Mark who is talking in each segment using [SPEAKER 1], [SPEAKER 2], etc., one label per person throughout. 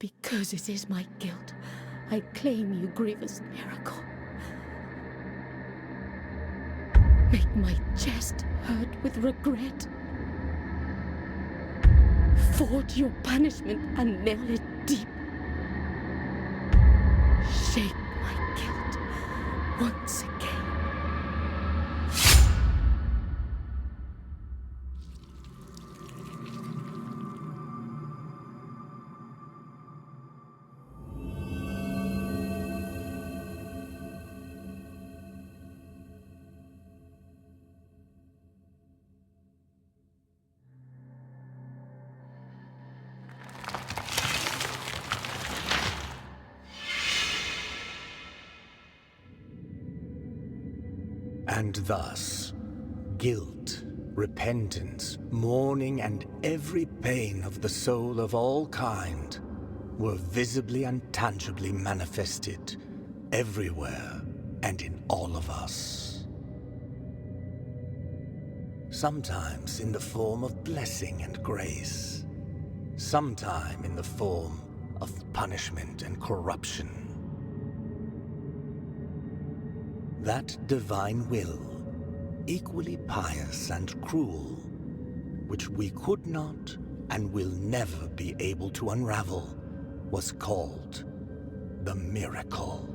[SPEAKER 1] because it is my guilt, I claim you, grievous miracle. Make my chest hurt with regret. Forge your punishment and nail it deep. Shake my guilt once again.
[SPEAKER 2] And thus, guilt, repentance, mourning, and every pain of the soul of all kind were visibly and tangibly manifested everywhere and in all of us. Sometimes in the form of blessing and grace, sometime in the form of punishment and corruption. That divine will, equally pious and cruel, which we could not and will never be able to unravel, was called the miracle.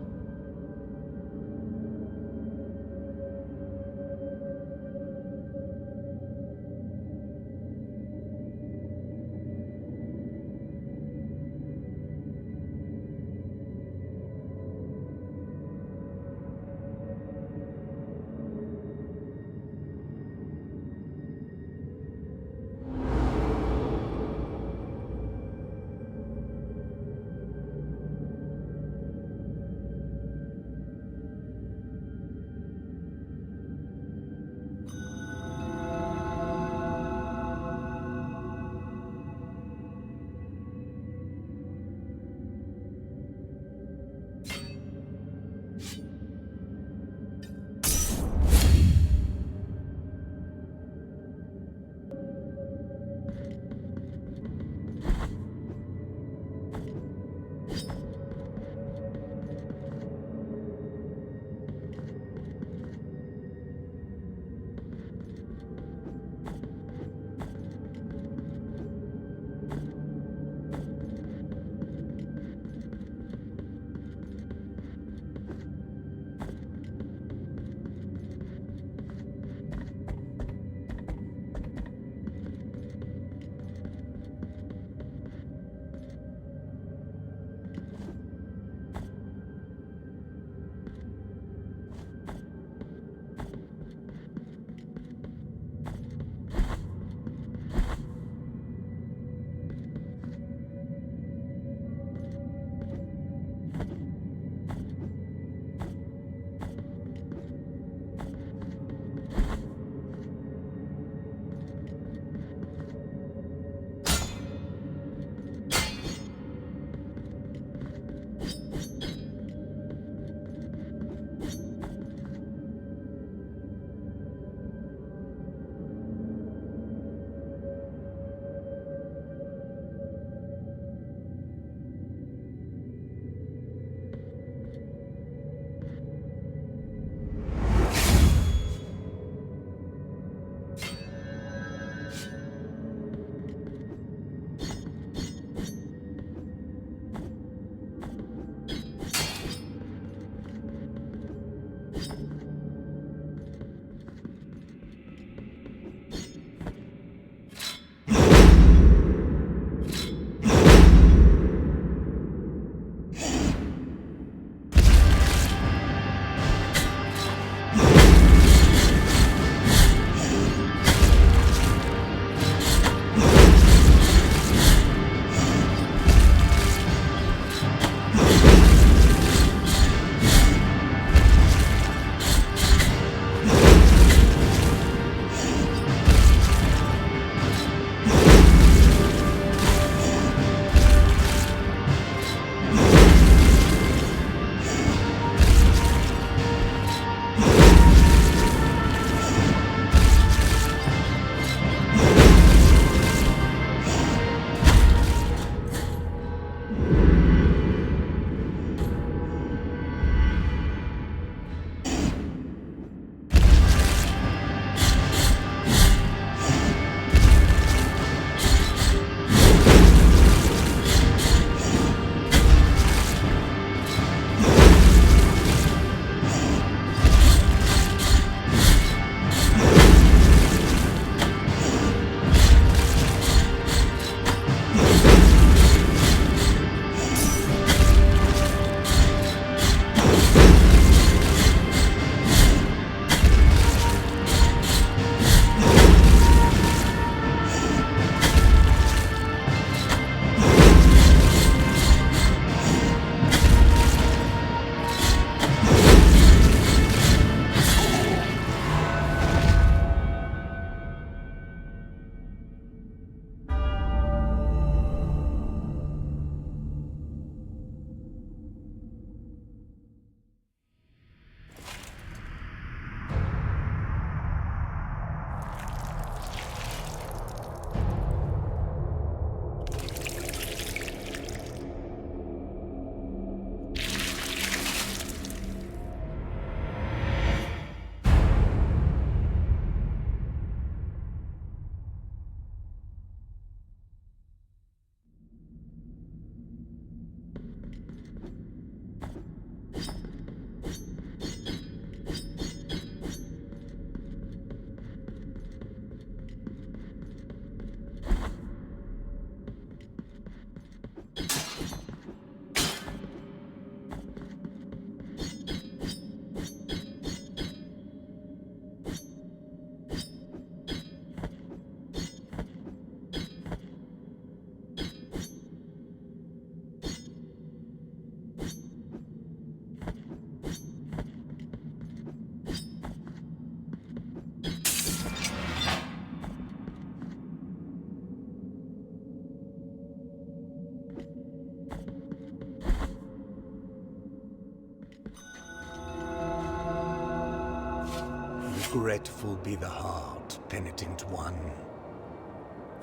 [SPEAKER 2] Regretful be the heart, penitent one.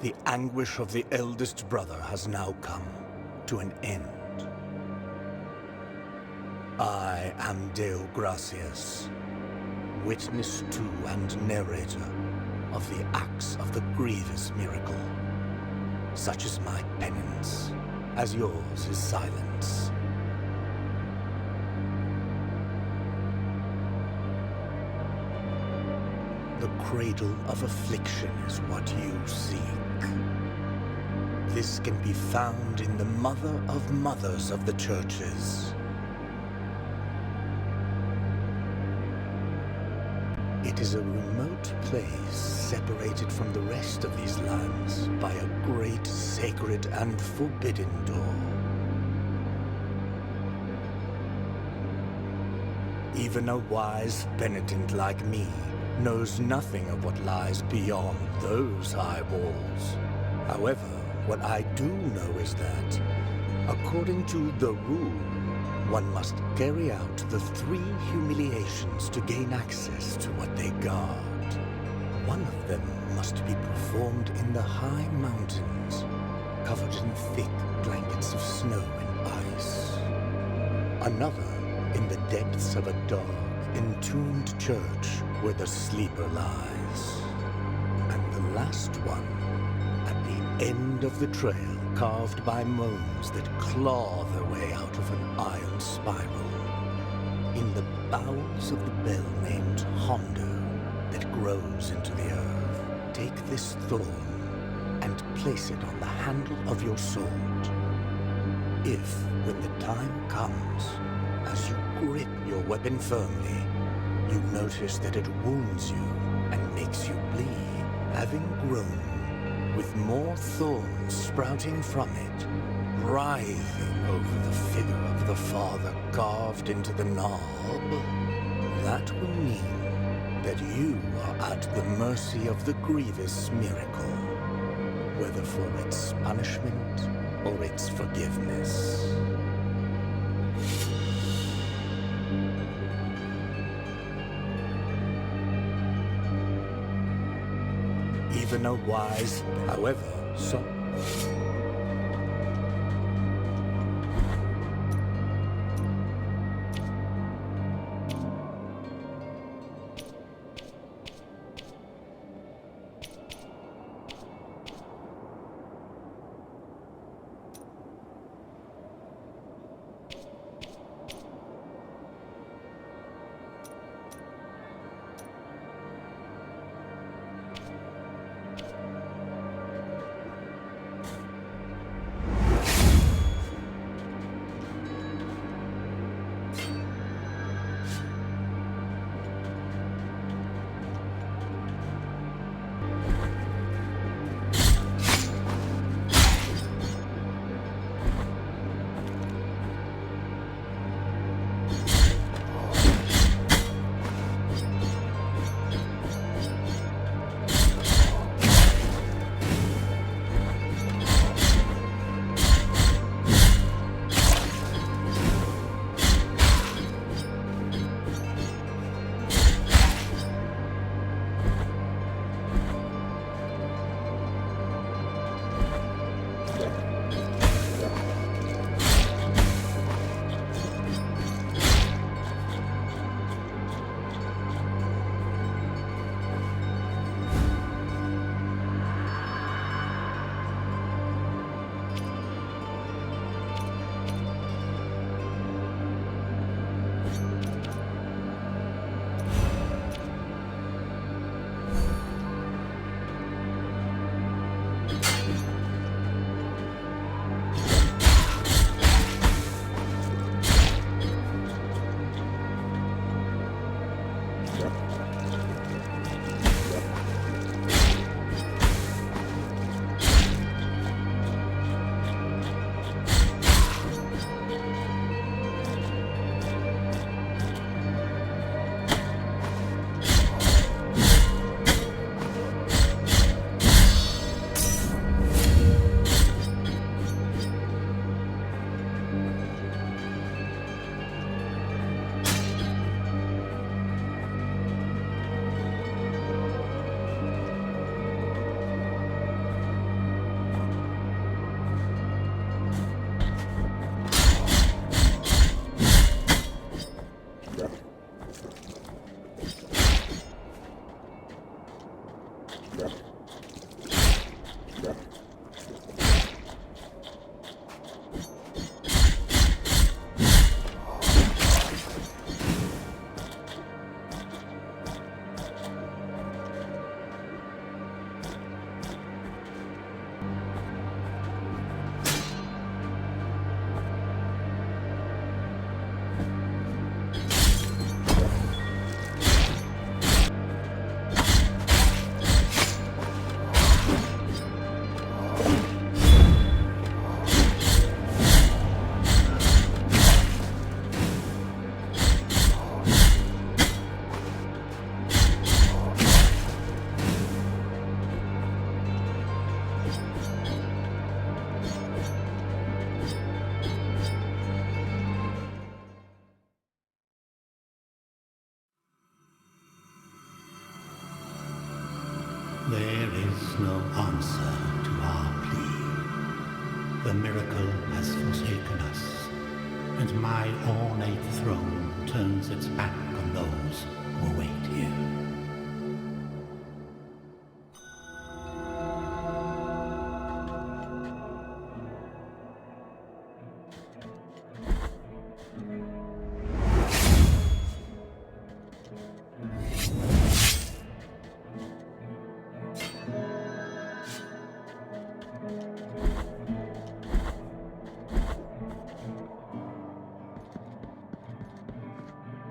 [SPEAKER 2] The anguish of the eldest brother has now come to an end. I am Deo Gracias, witness to and narrator of the acts of the grievous miracle. Such is my penance, as yours is silence. The cradle of affliction is what you seek. This can be found in the Mother of Mothers of the Churches. It is a remote place separated from the rest of these lands by a great sacred and forbidden door. Even a wise penitent like me knows nothing of what lies beyond those high walls. However, what I do know is that, according to the rule, one must carry out the 3 humiliations to gain access to what they guard. One of them must be performed in the high mountains, covered in thick blankets of snow and ice. Another in the depths of a dark, entombed church where the sleeper lies. And the last one at the end of the trail, carved by gnomes that claw their way out of an iron spiral. In the bowels of the bell named Hondo that grows into the earth, take this thorn and place it on the handle of your sword. If, when the time comes, as you grip your weapon firmly, you notice that it wounds you and makes you bleed, having grown with more thorns sprouting from it, writhing over the figure of the Father carved into the knob, that will mean that you are at the mercy of the grievous miracle, whether for its punishment or its forgiveness. Even a wise, however, so...
[SPEAKER 3] There is no answer to our plea. The miracle has forsaken us, and my ornate throne turns its back on those who await here.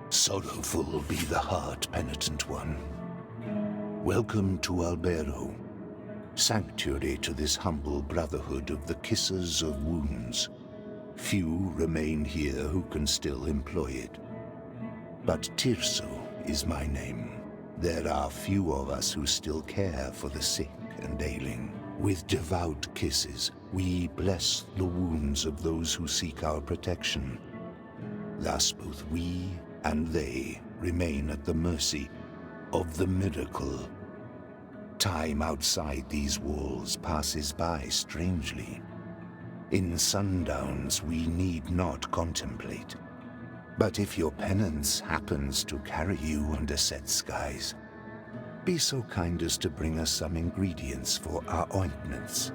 [SPEAKER 4] Sorrowful be the heart, penitent one. Welcome to Albero, sanctuary to this humble brotherhood of the kissers of wounds. Few remain here who can still employ it. But Tirso is my name. There are few of us who still care for the sick and ailing. With devout kisses, we bless the wounds of those who seek our protection. Thus both we and they remain at the mercy of the miracle. Time outside these walls passes by strangely. In sundowns we need not contemplate. But if your penance happens to carry you under set skies, be so kind as to bring us some ingredients for our ointments.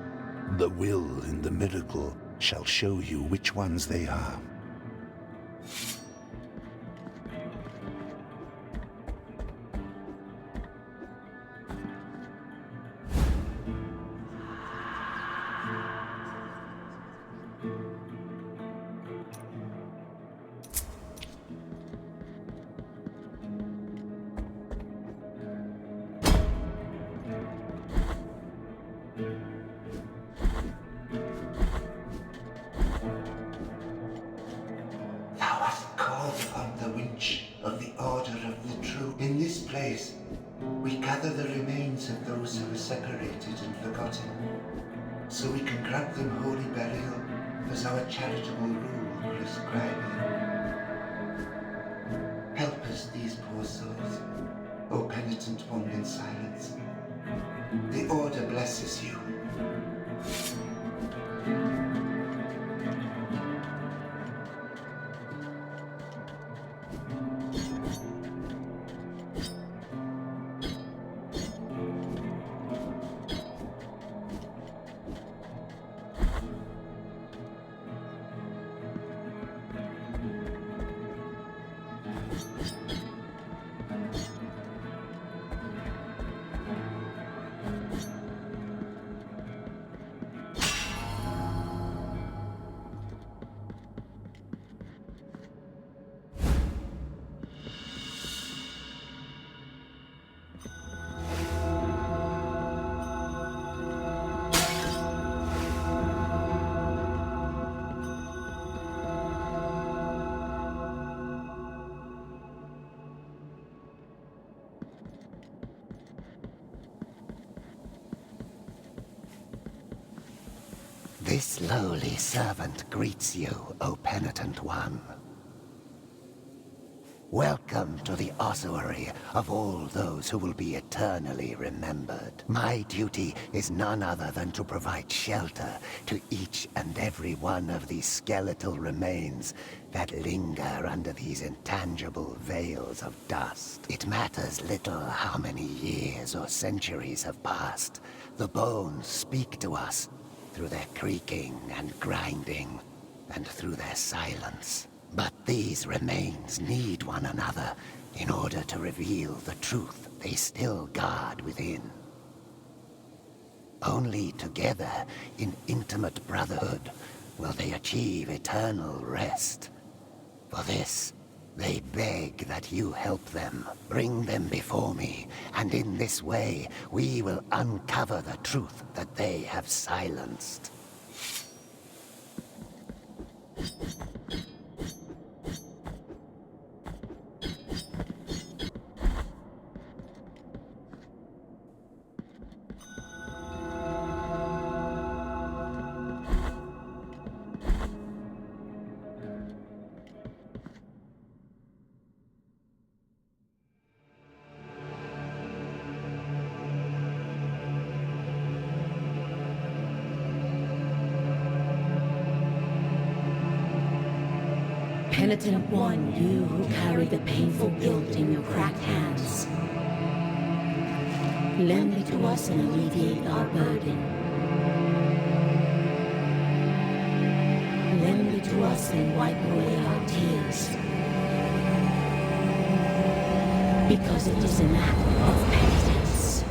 [SPEAKER 4] The will in the miracle shall show you which ones they are.
[SPEAKER 5] In this place, we gather the remains of those who were separated and forgotten, so we can grant them holy burial as our charitable rule prescribes. Help us, these poor souls, O penitent one in silence. The Order blesses you.
[SPEAKER 6] This lowly servant greets you, O penitent one. Welcome to the ossuary of all those who will be eternally remembered. My duty is none other than to provide shelter to each and every one of these skeletal remains that linger under these intangible veils of dust. It matters little how many years or centuries have passed. The bones speak to us through their creaking and grinding, and through their silence. But these remains need one another in order to reveal the truth they still guard within. Only together, in intimate brotherhood, will they achieve eternal rest. For this, they beg that you help them. Bring them before me, and in this way, we will uncover the truth that they have silenced.
[SPEAKER 1] Penitent one, you who carry the painful guilt in your cracked hands, lend it to us and alleviate our burden. Lend it to us and wipe away our tears. Because it is an act of penitence.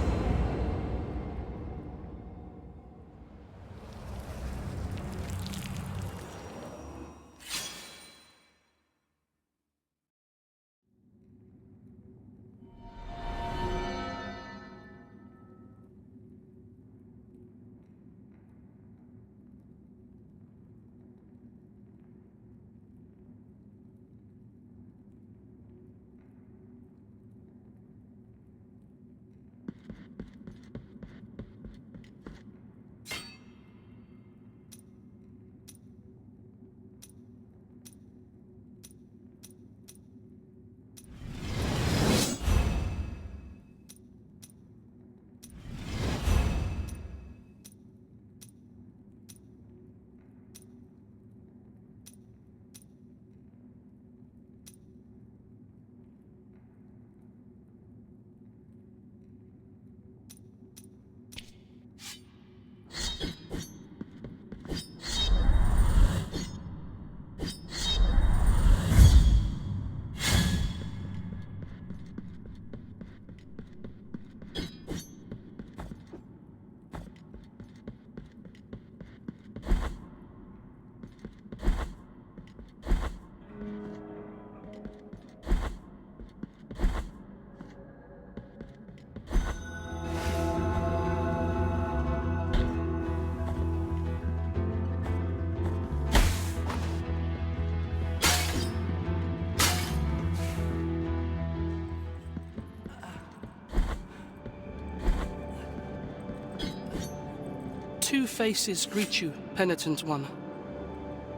[SPEAKER 7] Two faces greet you, penitent one.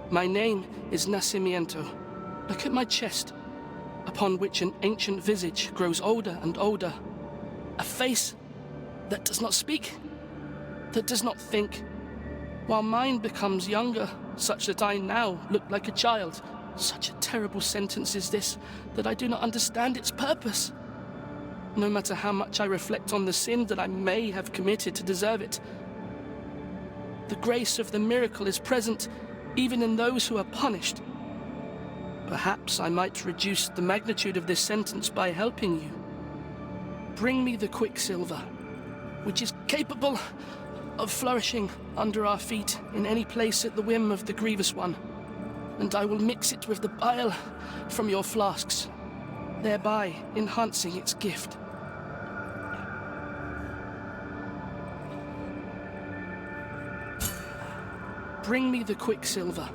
[SPEAKER 7] My name is Nacimiento. Look at my chest, upon which an ancient visage grows older and older. A face that does not speak, that does not think, while mine becomes younger, such that I now look like a child. Such a terrible sentence is this, that I do not understand its purpose. No matter how much I reflect on the sin that I may have committed to deserve it, the grace of the miracle is present even in those who are punished. Perhaps I might reduce the magnitude of this sentence by helping you. Bring me the quicksilver, which is capable of flourishing under our feet in any place at the whim of the grievous one, and I will mix it with the bile from your flasks, thereby enhancing its gift. Bring me the quicksilver.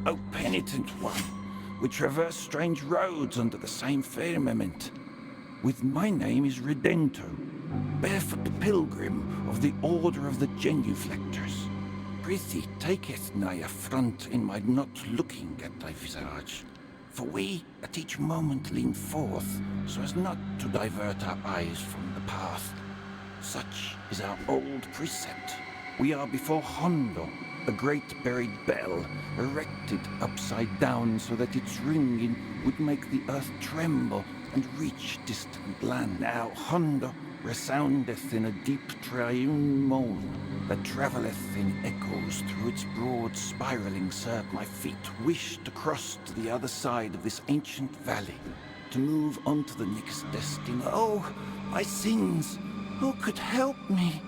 [SPEAKER 8] O penitent one, we traverse strange roads under the same firmament. With my name is Redento, barefoot pilgrim of the Order of the Genuflectors. Prithee, taketh nigh affront in my not looking at thy visage. For we at each moment lean forth, so as not to divert our eyes from the path. Such is our old precept. We are before Hondo, a great buried bell, erected upside down so that its ringing would make the earth tremble and reach distant land. Now Hondo resoundeth in a deep triune moan that travelleth in echoes through its broad spiraling cirque. My feet wish to cross to the other side of this ancient valley, to move on to the next destination. Oh, my sins! Who could help me?